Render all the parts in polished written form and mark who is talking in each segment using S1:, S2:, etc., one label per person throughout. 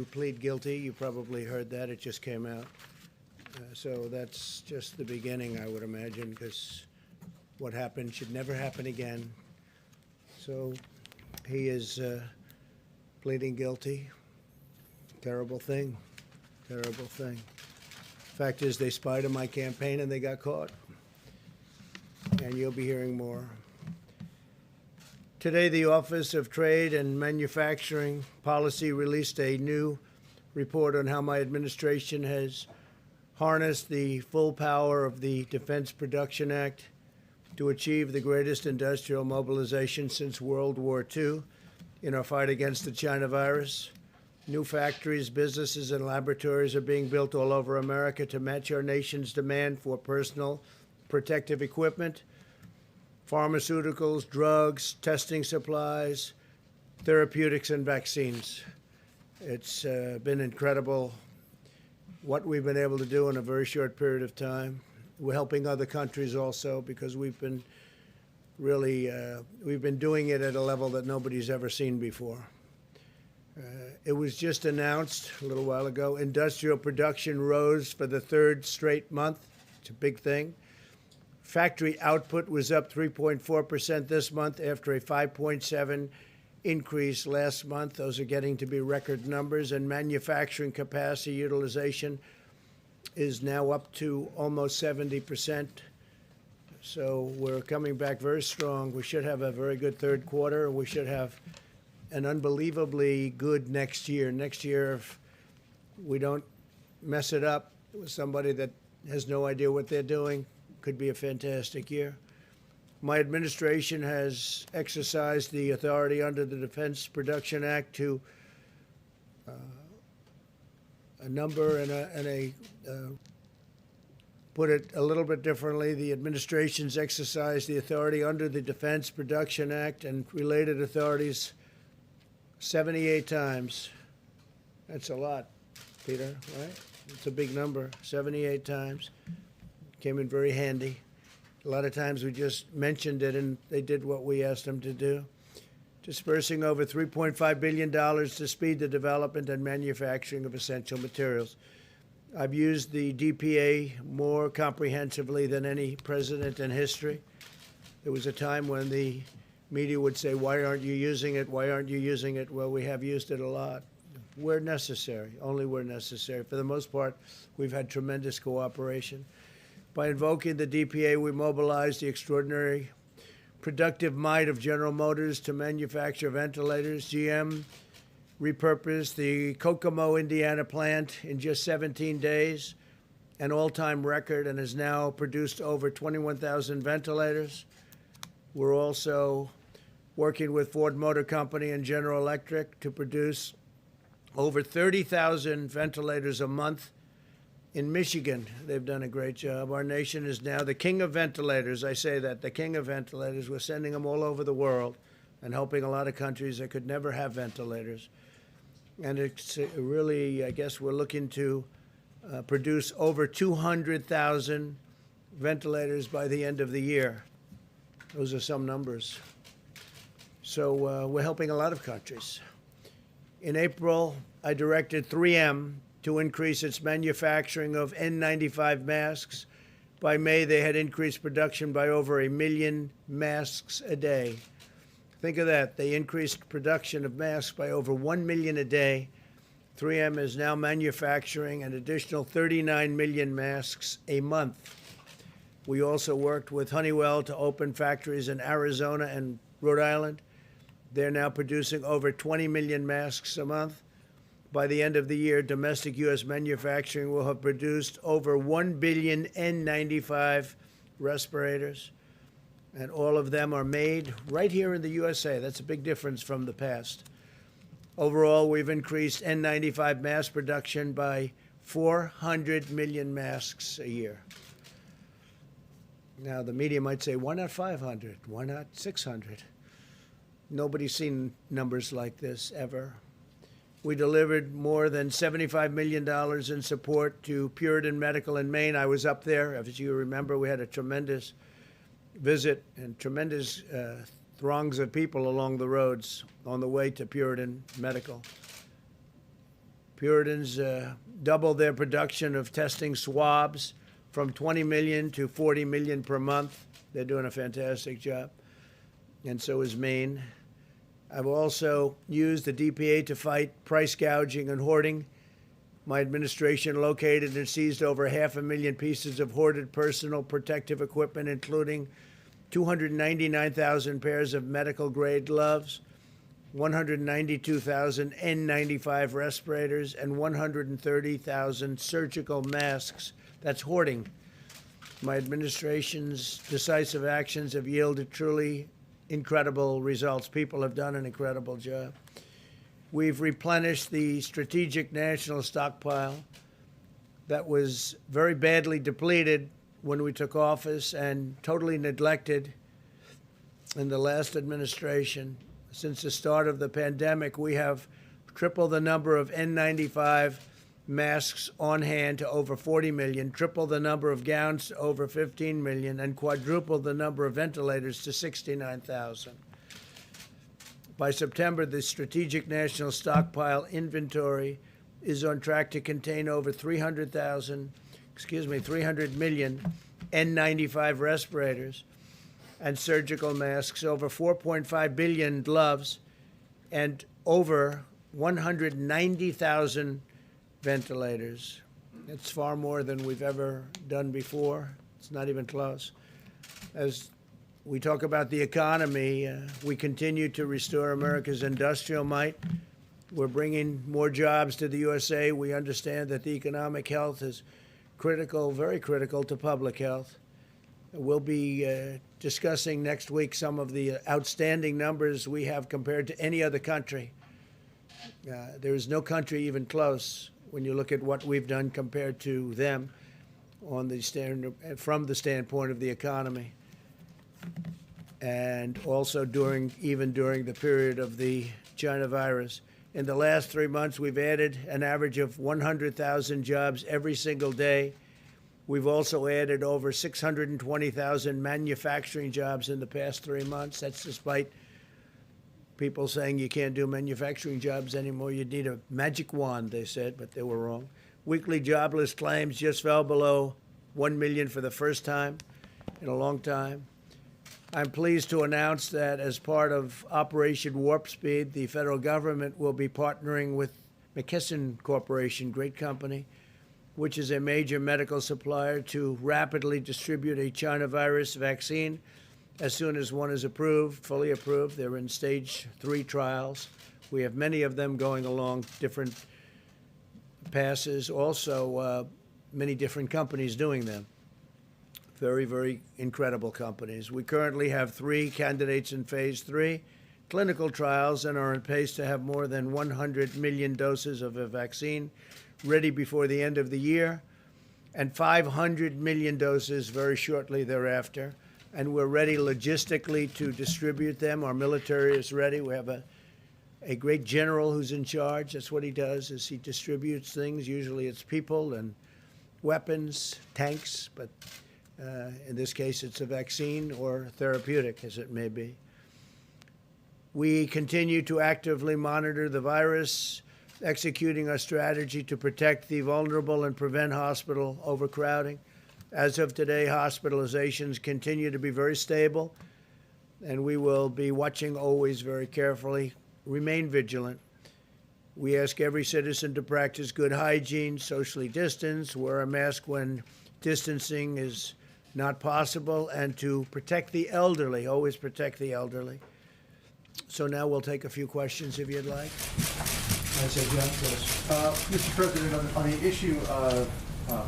S1: Who plead guilty. You probably heard that. It just came out. So that's just the beginning, I would imagine, because what happened should never happen again. So he is pleading guilty. Terrible thing. Terrible thing. Fact is, they spied on my campaign and they got caught. And you'll be hearing more. Today, the Office of Trade and Manufacturing Policy released a new report on how my administration has harnessed the full power of the Defense Production Act to achieve the greatest industrial mobilization since World War II in our fight against the China virus. New factories, businesses, and laboratories are being built all over America to match our nation's demand for personal protective equipment, pharmaceuticals, drugs, testing supplies, therapeutics, and vaccines. It's been incredible what we've been able to do in a very short period of time. We're helping other countries also because we've been really, we've been doing it at a level that nobody's ever seen before. It was just announced a little while ago, industrial production rose for the third straight month. It's a big thing. Factory output was up 3.4% this month after a 5.7% increase last month. Those are getting to be record numbers. And manufacturing capacity utilization is now up to almost 70%. So we're coming back very strong. We should have a very good third quarter. We should have an unbelievably good next year. Next year, if we don't mess it up with somebody that has no idea what they're doing, could be a fantastic year. My administration has exercised the authority under the Defense Production Act to put it a little bit differently. The administration's exercised the authority under the Defense Production Act and related authorities 78 times. That's a lot, Peter, right? It's a big number, 78 times. Came in very handy. A lot of times we just mentioned it and they did what we asked them to do. Dispersing over $3.5 billion to speed the development and manufacturing of essential materials. I've used the DPA more comprehensively than any president in history. There was a time when the media would say, why aren't you using it? Why aren't you using it? Well, we have used it a lot. Where necessary, only where necessary. For the most part, we've had tremendous cooperation. By invoking the DPA, we mobilized the extraordinary productive might of General Motors to manufacture ventilators. GM repurposed the Kokomo, Indiana plant in just 17 days, an all-time record, and has now produced over 21,000 ventilators. We're also working with Ford Motor Company and General Electric to produce over 30,000 ventilators a month. In Michigan, they've done a great job. Our nation is now the king of ventilators. I say that, the king of ventilators. We're sending them all over the world and helping a lot of countries that could never have ventilators. And it's really, I guess we're looking to produce over 200,000 ventilators by the end of the year. Those are some numbers. So we're helping a lot of countries. In April, I directed 3M to increase its manufacturing of N95 masks. By May, they had increased production by over 1 million masks a day. Think of that. They increased production of masks by over 1 million a day. 3M is now manufacturing an additional 39 million masks a month. We also worked with Honeywell to open factories in Arizona and Rhode Island. They're now producing over 20 million masks a month. By the end of the year, domestic U.S. manufacturing will have produced over 1 billion N95 respirators, and all of them are made right here in the USA. That's a big difference from the past. Overall, we've increased N95 mask production by 400 million masks a year. Now, the media might say, why not 500? Why not 600? Nobody's seen numbers like this ever. We delivered more than $75 million in support to Puritan Medical in Maine. I was up there. As you remember, we had a tremendous visit and tremendous throngs of people along the roads on the way to Puritan Medical. Puritans doubled their production of testing swabs from 20 million to 40 million per month. They're doing a fantastic job. And so is Maine. I've also used the DPA to fight price gouging and hoarding. My administration located and seized over 500,000 pieces of hoarded personal protective equipment, including 299,000 pairs of medical-grade gloves, 192,000 N95 respirators, and 130,000 surgical masks. That's hoarding. My administration's decisive actions have yielded truly incredible results. People have done an incredible job. We've replenished the strategic national stockpile that was very badly depleted when we took office and totally neglected in the last administration. Since the start of the pandemic, we have tripled the number of N95 masks on hand to over 40 million, tripled the number of gowns to over 15 million, and quadrupled the number of ventilators to 69,000. By September, the strategic national stockpile inventory is on track to contain over 300 million N95 respirators and surgical masks, over 4.5 billion gloves, and over 190,000 ventilators. It's far more than we've ever done before. It's not even close. As we talk about the economy, we continue to restore America's industrial might. We're bringing more jobs to the USA. We understand that the economic health is critical, very critical to public health. We'll be discussing next week some of the outstanding numbers we have compared to any other country. There is no country even close when you look at what we've done compared to them on the from the standpoint of the economy. And also even during the period of the China virus. In the last 3 months, we've added an average of 100,000 jobs every single day. We've also added over 620,000 manufacturing jobs in the past 3 months. That's despite people saying you can't do manufacturing jobs anymore. You need a magic wand, they said, but they were wrong. Weekly jobless claims just fell below 1 million for the first time in a long time. I'm pleased to announce that as part of Operation Warp Speed, the federal government will be partnering with McKesson Corporation, great company, which is a major medical supplier, to rapidly distribute a China virus vaccine as soon as one is approved, fully approved. They're in stage 3 trials. We have many of them going along different passes, also many different companies doing them. Very, very incredible companies. We currently have 3 candidates in phase 3 clinical trials and are on pace to have more than 100 million doses of a vaccine ready before the end of the year, and 500 million doses very shortly thereafter. And we're ready logistically to distribute them. Our military is ready. We have a great general who's in charge. That's what he does, is he distributes things. Usually it's people and weapons, tanks, but in this case it's a vaccine or therapeutic, as it may be. We continue to actively monitor the virus, executing our strategy to protect the vulnerable and prevent hospital overcrowding. As of today, hospitalizations continue to be very stable, and we will be watching always very carefully. Remain vigilant. We ask every citizen to practice good hygiene, socially distance, wear a mask when distancing is not possible, and to protect the elderly, always protect the elderly. So now we'll take a few questions if you'd like. I say, John, please.
S2: Mr. President, on the issue of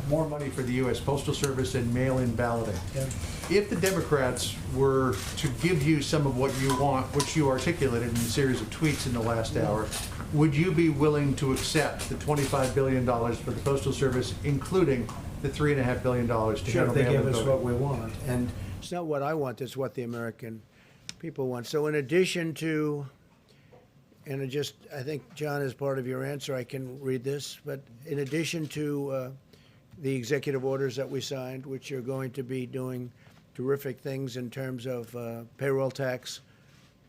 S2: more money for the U.S. Postal Service and mail-in balloting,
S1: Yeah.
S2: if the Democrats were to give you some of what you want, which you articulated in a series of tweets in the last hour, would you be willing to accept the $25 billion for the Postal Service, including the $3.5 billion to
S1: Sure,
S2: handle
S1: if they
S2: mail-in
S1: give us
S2: voting?
S1: what we want. And it's not what I want, it's what the American people want. So in addition to, and I think, John, as part of your answer, I can read this, but in addition to the executive orders that we signed, which are going to be doing terrific things in terms of payroll tax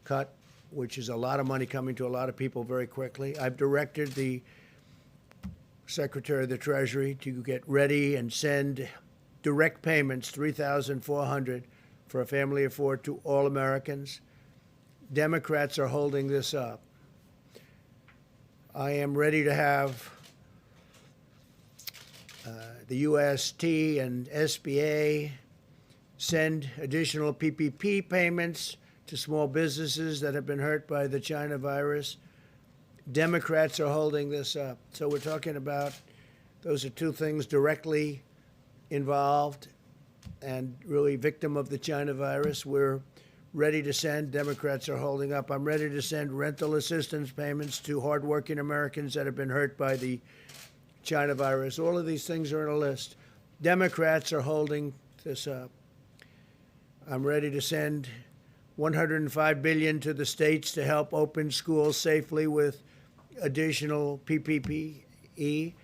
S1: cut, which is a lot of money coming to a lot of people very quickly. I've directed the Secretary of the Treasury to get ready and send direct payments, $3,400 for a family of four to all Americans. Democrats are holding this up. I am ready to have the UST and SBA send additional PPP payments to small businesses that have been hurt by the China virus. Democrats are holding this up. So we're talking about, those are two things directly involved and really victim of the China virus. We're ready to send. Democrats are holding up. I'm ready to send rental assistance payments to hardworking Americans that have been hurt by the China virus. All of these things are on a list. Democrats are holding this up. I'm ready to send $105 billion to the states to help open schools safely with additional PPE,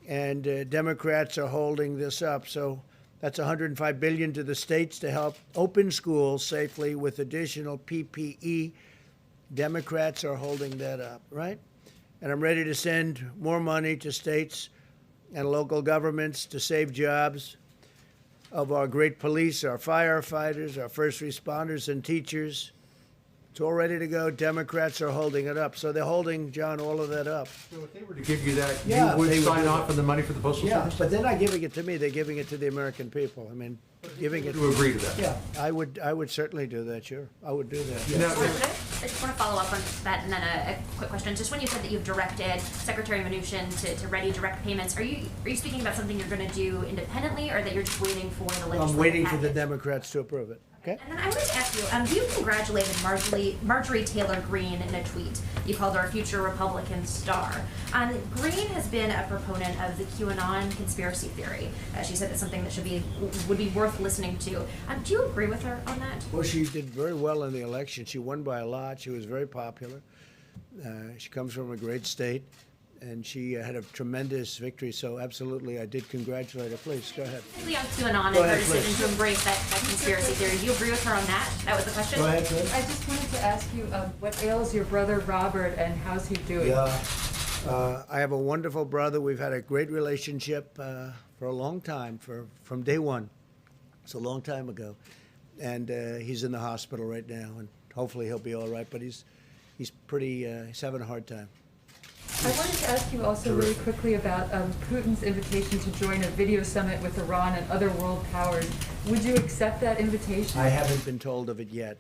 S1: and Democrats are holding this up. So that's $105 billion to the states to help open schools safely with additional PPE. Democrats are holding that up, right? And I'm ready to send more money to states and local governments to save jobs of our great police, our firefighters, our first responders, and teachers. It's all ready to go. Democrats are holding it up. So they're holding, John, all of that up.
S2: So if they were to give you that,
S1: Yeah,
S2: you would
S1: they would
S2: sign
S1: do
S2: off
S1: that.
S2: on the money for the Postal
S1: Yeah,
S2: Service?
S1: but they're not giving it to me. They're giving it to the American people. I mean, giving it.
S2: To agree to that?
S1: Yeah, I would certainly do that, sure. I would do that.
S2: Now,
S3: I just want to follow up on that, and then a quick question. Just when you said that you've directed Secretary Mnuchin to ready direct payments, are you speaking about something you're going to do independently, or that you're just waiting for the legislative
S1: I'm waiting for the
S3: package?
S1: Democrats to approve it. Okay?
S3: And then I wanted to ask you, you congratulated Marjorie Taylor Greene in a tweet. You called her a future Republican star. Greene has been a proponent of the QAnon conspiracy theory. She said it's something that would be worth listening to. Do you agree with her on that?
S1: Well, she did very well in the election. She won by a lot. She was very popular. She comes from a great state, and she had a tremendous victory. So absolutely, I did congratulate her. Please, go ahead.
S3: Specifically on QAnon and
S1: Go
S3: her
S1: ahead,
S3: decision
S1: please.
S3: to embrace that conspiracy theory. Do you agree with her on that? That was the question?
S1: Go ahead, please.
S4: I just wanted to ask you, what ails your brother Robert and how's he doing?
S1: Yeah. I have a wonderful brother. We've had a great relationship for a long time, from day one. It's a long time ago. And he's in the hospital right now, and hopefully he'll be all right. But he's having a hard time.
S4: I wanted to ask you also really quickly about Putin's invitation to join a video summit with Iran and other world powers. Would you accept that invitation?
S1: I haven't been told of it yet.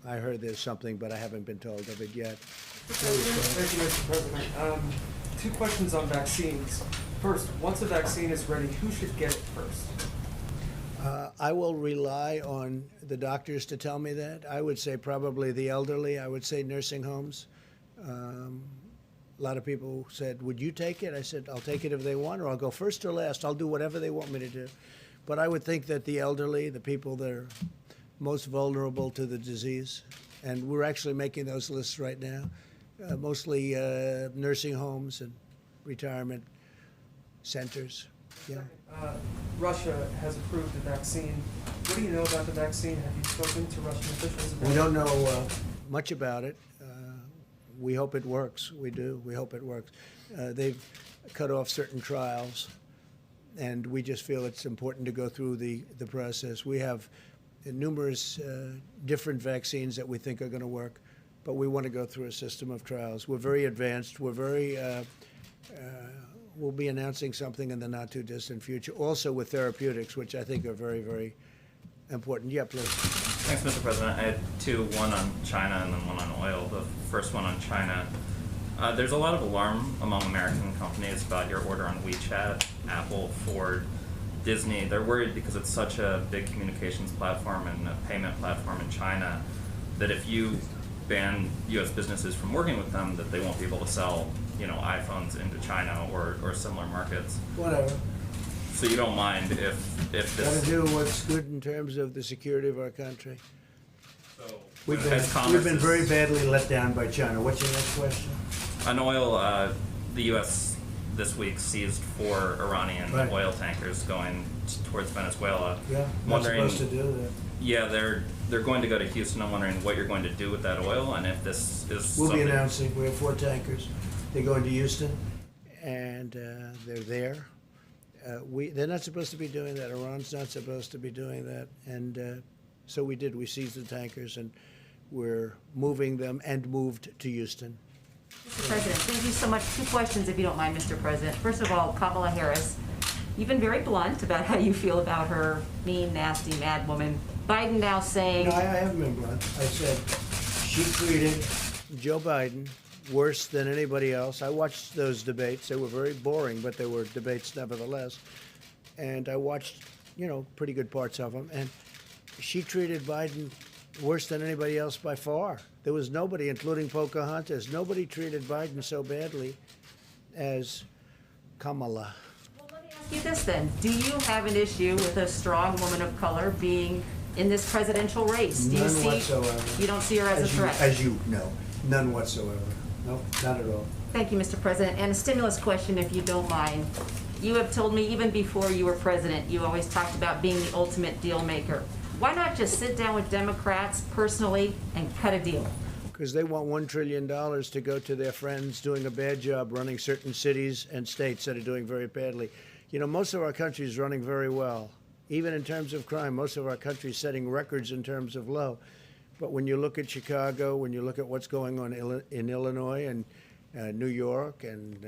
S1: I heard there's something, but I haven't been told of it yet.
S5: Thank you, Mr. President. Two questions on vaccines. First, once a vaccine is ready, who should get it first?
S1: I will rely on the doctors to tell me that. I would say probably the elderly. I would say nursing homes. A lot of people said, would you take it? I said, I'll take it if they want, or I'll go first or last. I'll do whatever they want me to do. But I would think that the elderly, the people that are most vulnerable to the disease, and we're actually making those lists right now, mostly nursing homes and retirement centers. Yeah.
S5: Russia has approved the vaccine. What do you know about the vaccine? Have you spoken to Russian officials about it?
S1: We don't know much about it. We hope it works. We do. We hope it works. They've cut off certain trials, and we just feel it's important to go through the process. We have numerous different vaccines that we think are going to work, but we want to go through a system of trials. We're very advanced. We're very we'll be announcing something in the not-too-distant future, also with therapeutics, which I think are very, very important. Yeah, please.
S6: Thanks, Mr. President. I had two, one on China and then one on oil. The first one on China. There's a lot of alarm among American companies about your order on WeChat, Apple, Ford, Disney. They're worried because it's such a big communications platform and a payment platform in China that if you ban U.S. businesses from working with them, that they won't be able to sell, iPhones into China or similar markets.
S1: Whatever.
S6: So you don't mind if
S1: Got
S6: this...
S1: to do what's good in terms of the security of our country.
S6: So,
S1: We've
S6: as
S1: been
S6: Congress is-
S1: very badly let down by China. What's your next question?
S6: On oil, the U.S. this week seized 4 Iranian
S1: Right.
S6: oil tankers going towards Venezuela.
S1: Yeah,
S6: I'm
S1: not
S6: wondering,
S1: supposed to do that.
S6: Yeah, they're going to go to Houston. I'm wondering what you're going to do with that oil, and if this is
S1: We'll be
S6: something...
S1: announcing, we have 4 tankers. They're going to Houston, and and they're there. They're not supposed to be doing that. Iran's not supposed to be doing that, and so we did. We seized the tankers, and we're moving them and moved to Houston.
S7: Mr. President, thank you so much. 2 questions, if you don't mind, Mr. President. First of all, Kamala Harris, you've been very blunt about how you feel about her mean, nasty, mad woman. Biden now saying...
S1: No, I haven't been blunt. I said she treated Joe Biden worse than anybody else. I watched those debates. They were very boring, but they were debates nevertheless. And I watched, pretty good parts of them. And she treated Biden worse than anybody else by far. There was nobody, including Pocahontas, nobody treated Biden so badly as Kamala.
S7: Well, let me ask you this then. Do you have an issue with a strong woman of color being in this presidential race? Do you
S1: None
S7: see,
S1: whatsoever.
S7: You don't see her as a threat?
S1: As you know, none whatsoever. No, not at all.
S7: Thank you, Mr. President. And a stimulus question, if you don't mind. You have told me even before you were president, you always talked about being the ultimate deal maker. Why not just sit down with Democrats personally and cut a deal?
S1: Because they want $1 trillion to go to their friends doing a bad job running certain cities and states that are doing very badly. Most of our country is running very well. Even in terms of crime, most of our country is setting records in terms of low. But when you look at Chicago, when you look at what's going on in Illinois and New York and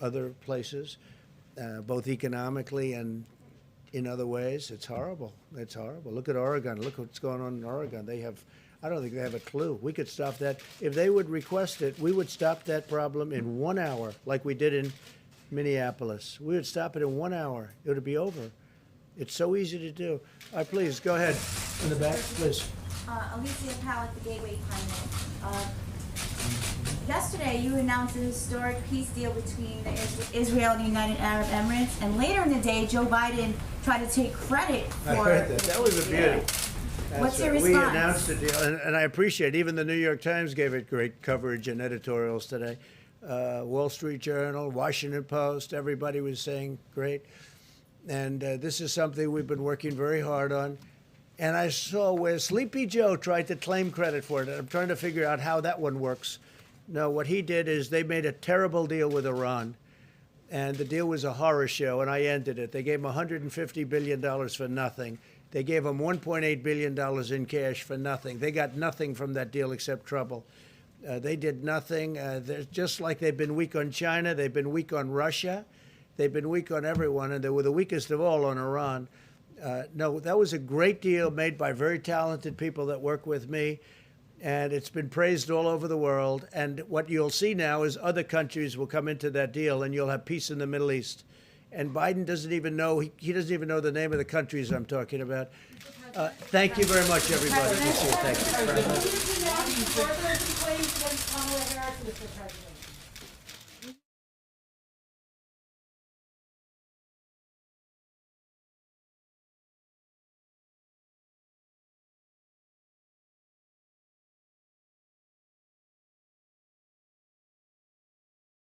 S1: other places, both economically and in other ways, it's horrible. It's horrible. Look at Oregon. Look what's going on in Oregon. I don't think they have a clue. We could stop that. If they would request it, we would stop that problem in 1 hour, like we did in Minneapolis. We would stop it in 1 hour. It would be over. It's so easy to do. Please, go ahead. In the back, please.
S8: Alicia Powell at the Gateway Pioneer. Yesterday, you announced a historic peace deal between Israel and the United Arab Emirates, and later in the day, Joe Biden tried to take credit for...
S1: I heard that. That was a beauty.
S8: What's your
S1: We
S8: response?
S1: announced the deal, and I appreciate it. Even the New York Times gave it great coverage and editorials today. Wall Street Journal, Washington Post, everybody was saying great. And this is something we've been working very hard on. And I saw where Sleepy Joe tried to claim credit for it. I'm trying to figure out how that one works. No, what he did is they made a terrible deal with Iran. And the deal was a horror show, and I ended it. They gave him $150 billion for nothing. They gave him $1.8 billion in cash for nothing. They got nothing from that deal except trouble. They did nothing. They're just like they've been weak on China. They've been weak on Russia. They've been weak on everyone, and they were the weakest of all on Iran. No, that was a great deal made by very talented people that work with me, and it's been praised all over the world. And what you'll see now is other countries will come into that deal, and you'll have peace in the Middle East. And Biden doesn't even know, he doesn't even know the name of the countries I'm talking about. Thank you very much, everybody. Thank you.
S9: Further claims against Kamala Harris, Mr. President.